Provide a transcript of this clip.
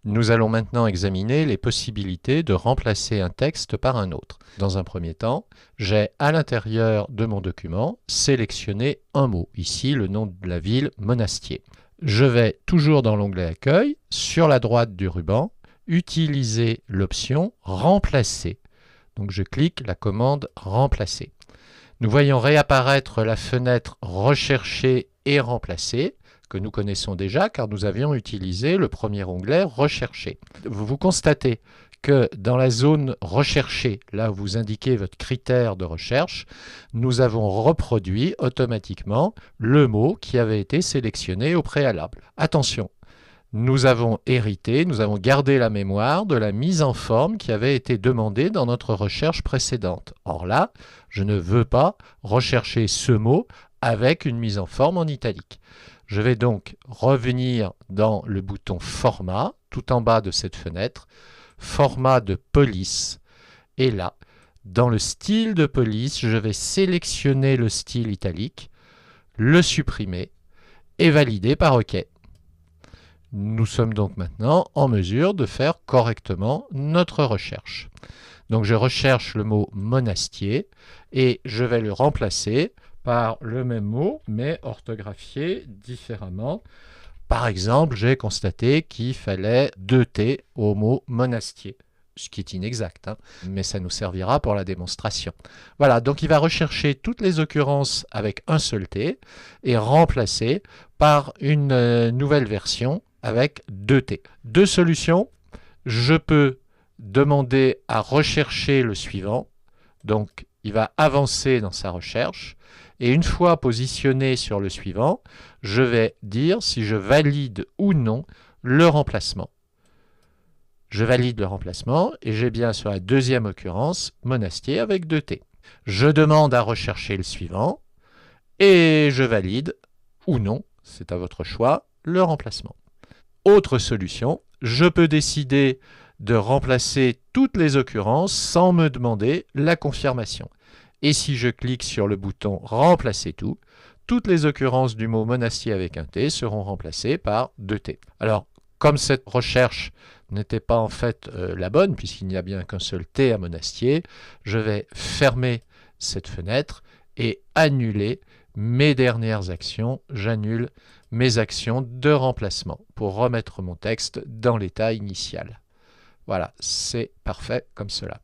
Nous allons maintenant examiner les possibilités de remplacer un texte par un autre. Dans un premier temps, j'ai à l'intérieur de mon document sélectionné un mot, ici le nom de la ville Monastier. Je vais toujours dans l'onglet Accueil, sur la droite du ruban, utiliser l'option Remplacer. Donc je clique la commande Remplacer. Nous voyons réapparaître la fenêtre Rechercher et remplacer, que nous connaissons déjà car nous avions utilisé le premier onglet Rechercher. Vous constatez que dans la zone Rechercher, là où vous indiquez votre critère de recherche, nous avons reproduit automatiquement le mot qui avait été sélectionné au préalable. Attention, nous avons hérité, nous avons gardé la mémoire de la mise en forme qui avait été demandée dans notre recherche précédente. Or là, je ne veux pas rechercher ce mot avec une mise en forme en italique. Je vais donc revenir dans le bouton Format, tout en bas de cette fenêtre, Format de police. Et là, dans le style de police, je vais sélectionner le style italique, le supprimer et valider par OK. Nous sommes donc maintenant en mesure de faire correctement notre recherche. Donc je recherche le mot monastier et je vais le remplacer par le même mot mais orthographié différemment. Par exemple, j'ai constaté qu'il fallait 2 T au mot monastier, ce qui est inexact, mais ça nous servira pour la démonstration. Voilà, donc il va rechercher toutes les occurrences avec un seul T et remplacer par une nouvelle version avec 2 T. Deux solutions, je peux demander à rechercher le suivant, donc il va avancer dans sa recherche, et une fois positionné sur le suivant, je vais dire si je valide ou non le remplacement. Je valide le remplacement et j'ai bien sur la deuxième occurrence Monastier avec 2 T. Je demande à rechercher le suivant et je valide ou non, c'est à votre choix, le remplacement. Autre solution, je peux décider de remplacer toutes les occurrences sans me demander la confirmation. Et si je clique sur le bouton Remplacer tout, toutes les occurrences du mot monastier avec un T seront remplacées par 2 T. Alors, comme cette recherche n'était pas en fait la bonne, puisqu'il n'y a bien qu'un seul T à monastier, je vais fermer cette fenêtre et annuler mes dernières actions. J'annule mes actions de remplacement pour remettre mon texte dans l'état initial. Voilà, c'est parfait comme cela.